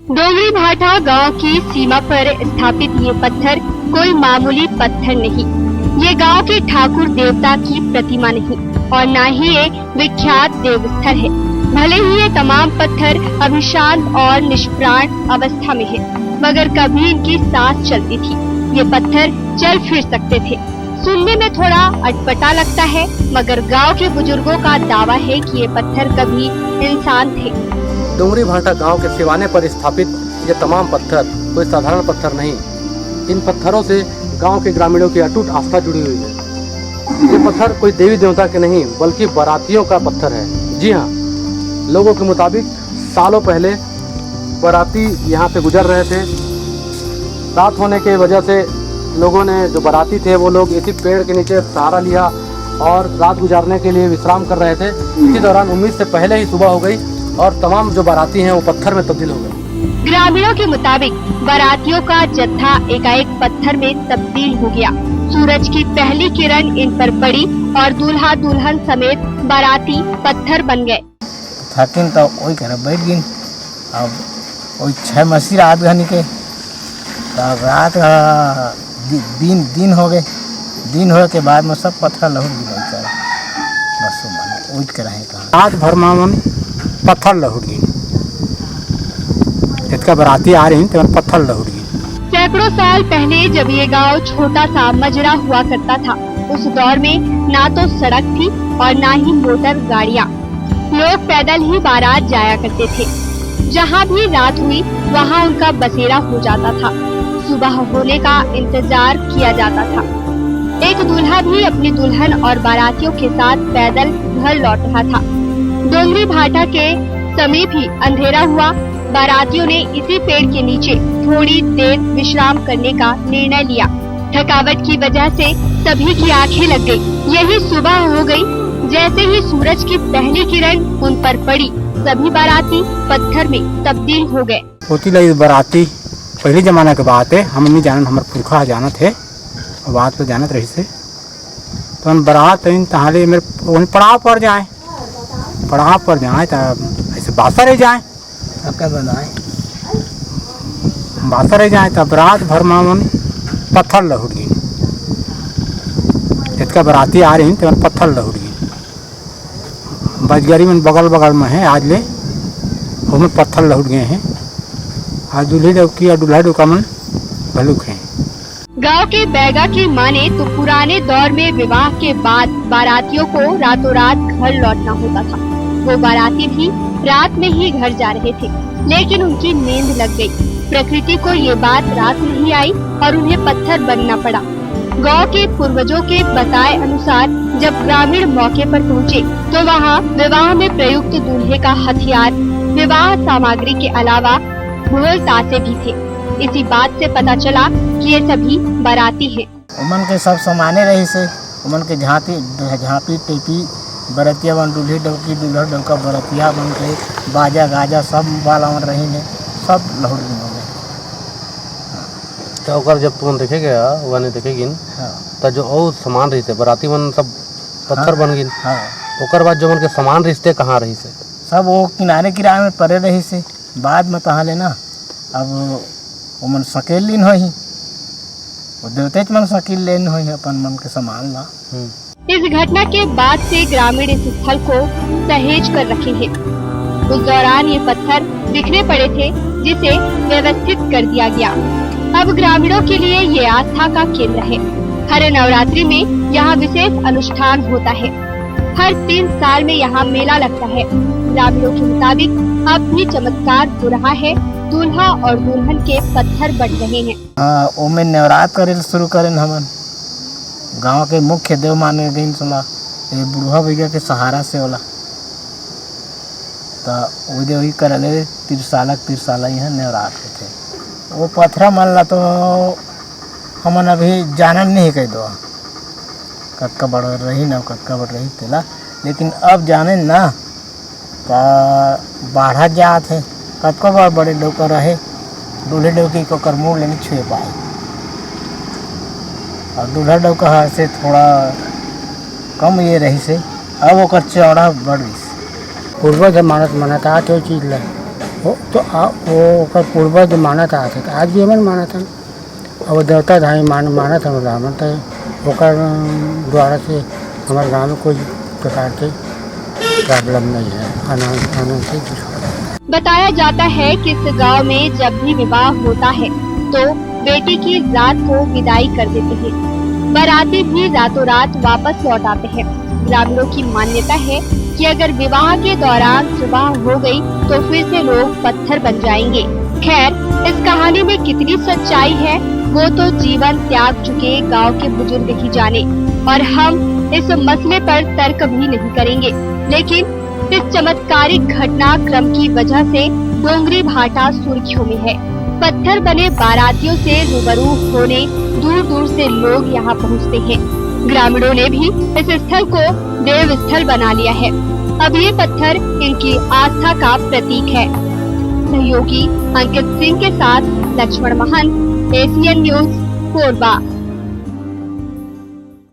डोंगरी भाटा गांव की सीमा पर स्थापित ये पत्थर कोई मामूली पत्थर नहीं। ये गांव के ठाकुर देवता की प्रतिमा नहीं और न ही ये विख्यात देवस्थल है। भले ही ये तमाम पत्थर अभी शांत और निष्प्राण अवस्था में है, मगर कभी इनकी सांस चलती थी। ये पत्थर चल फिर सकते थे। सुनने में थोड़ा अटपटा लगता है, मगर गांव के बुजुर्गों का दावा है कि ये पत्थर कभी इंसान थे। डोंगरी भाटा गांव के सिवाने पर स्थापित ये तमाम पत्थर कोई साधारण पत्थर नहीं। इन पत्थरों से गांव के ग्रामीणों की अटूट आस्था जुड़ी हुई है। ये पत्थर कोई देवी देवता के नहीं बल्कि बारातियों का पत्थर है। जी हाँ, लोगों के मुताबिक सालों पहले बाराती यहाँ से गुजर रहे थे। रात होने की वजह से लोगों ने, जो बाराती थे वो लोग इसी पेड़ के नीचे सहारा लिया और रात गुजारने के लिए विश्राम कर रहे थे। इसी दौरान उम्मीद से पहले ही सुबह हो गई और तमाम जो बाराती हैं वो पत्थर में तब्दील हो गए। ग्रामीणों के मुताबिक बारातियों का जत्था एकाएक पत्थर में तब्दील हो गया। सूरज की पहली किरण इन पर पड़ी और दूल्हा दुल्हन समेत बाराती पत्थर बन गए। थकिन तो वही कहना बैठ गई। अब वही 6 मसी रात घनी के रात दिन हो गए। दिन होने के बाद में सब पत्थर लहुट गए। बस उठ कर रहे कहा रात भर मामन पत्थर लहुट गई। जितका बाराती आ रही तो पत्थर लहुट गई। सैकड़ों साल पहले जब ये गांव छोटा सा मजरा हुआ करता था, उस दौर में ना तो सड़क थी और ना ही मोटर गाड़ियाँ। लोग पैदल ही बारात जाया करते थे। जहाँ भी रात हुई वहाँ उनका बसेरा हो जाता था। सुबह होने का इंतजार किया जाता था। एक दूल्हा भी अपनी दुल्हन और बारातियों के साथ पैदल घर लौट रहा था। डोंगरी भाटा के समीप ही अंधेरा हुआ। बारातियों ने इसी पेड़ के नीचे थोड़ी देर विश्राम करने का निर्णय लिया। थकावट की वजह से सभी की आंखें लग गई। यही सुबह हो गई। जैसे ही सूरज की पहली किरण उन पर पड़ी, सभी बाराती पत्थर में तब्दील हो गए। होती लगी बाराती पहले जमाना के बात है। हम नहीं जानत, हमारे पुरखा जानत है, बात तो जानत रही से। तो हम बारात तहाले मेरे पड़ाव पर जाए तो ऐसे बासा रह जाए तब रात भर मामन पत्थर लहुट गई। जितका बाराती आ रही तो पत्थर लहुट गई। बजगरी में बगल में है आज ले, उसमें पत्थर लहुट गए हैं। आज दूल्हे डौकी और दूल्हा डौका मन भलुक है। गांव के बैगा की माने तो पुराने दौर में विवाह के बाद बारातियों को रातों रात घर लौटना होता था। वो बाराती भी रात में ही घर जा रहे थे, लेकिन उनकी नींद लग गई। प्रकृति को ये बात रात नहीं आई और उन्हें पत्थर बनना पड़ा। गांव के पूर्वजों के बताए अनुसार जब ग्रामीण मौके पर पहुँचे तो वहाँ विवाह में प्रयुक्त दूल्हे का हथियार, विवाह सामग्री के अलावा ढोल तासे भी थे। इसी बात से पता चला कि ये सभी बाराती हैं। उमन के सब समाने रही से, उमन के झांपी टेपी बरतिया बन दूल्हे डौकी दूल्हा डौका बरतिया बन के बाजा गाजा सब वाला रही है, सब लहुट गए। तो अगर जब तुम देखेगा वहाँ देखेगी तो जो और सामान रही थे बाराती मन सब पत्थर बन गई। ओकर बाद जो मन के सामान रिश्ते कहाँ रही से, सब वो किनारे में पड़े रही से। बाद में कहाँ लेना अब वो मन सकेल लीन हो ही, वो देवते मन सकील लेन हो अपन मन के सामान ला। इस घटना के बाद से ग्रामीण इस स्थल को सहेज कर रखे हैं। उस दौरान ये पत्थर बिखरे पड़े थे, जिसे व्यवस्थित कर दिया गया। अब ग्रामीणों के लिए ये आस्था का केंद्र है। हर नवरात्रि में यहाँ विशेष अनुष्ठान होता है। हर 3 साल में यहाँ मेला लगता है। ग्रामीणों के मुताबिक अब भी चमत्कार हो रहा है। दूल्हा और दुल्हन के पत्थर बन रहे हैं। ओमे नवरात्र करे शुरू करें हमन गांव के मुख्य देव माने गई सोला ये बुढ़वा भैया के सहारा से होला। तो वही करले तिरसाला यहाँ नवरात्र होते। वो पत्थरा मन ला तो हमन अभी जानन नहीं कह दो कक्का बड़ रही ना कक्का बड़ रही तेला, लेकिन अब जाने ना का बाढ़ा जात है। कतको बार बड़े डौका रहे दूल्हे डौकी को कर मुँह लेने छुए पाए और दूल्हा डौका से थोड़ा कम ये रही से। अब वो चौड़ा बढ़ गई। पूर्वज मानत मनता तो चीज ला वो ओकर पूर्वज मानत आते थे, आज भी हमन मानत हन। और देवता धाई मानत हन हमन, तो ओकर द्वारा से हमारे गाँव में कोई प्रकार के प्रॉब्लम नहीं है, आनंद से कुछ हो रहा है। बताया जाता है कि इस गांव में जब भी विवाह होता है तो बेटी की रात को विदाई कर देते हैं। बाराती भी रातों रात वापस लौट आते हैं। ग्रामीणों की मान्यता है कि अगर विवाह के दौरान सुबह हो गई तो फिर से लोग पत्थर बन जाएंगे। खैर, इस कहानी में कितनी सच्चाई है वो तो जीवन त्याग चुके गांव के बुजुर्ग ही जाने, और हम इस मसले पर तर्क भी नहीं करेंगे। लेकिन इस चमत्कारिक घटनाक्रम की वजह से डोंगरी भाटा सुर्खियों में है। पत्थर बने बारातियों से रूबरू होने दूर दूर से लोग यहाँ पहुँचते हैं। ग्रामीणों ने भी इस स्थल को देव स्थल बना लिया है। अब ये पत्थर इनकी आस्था का प्रतीक है। सहयोगी अंकित सिंह के साथ लक्ष्मण महंत, एशियन न्यूज, कोरबा।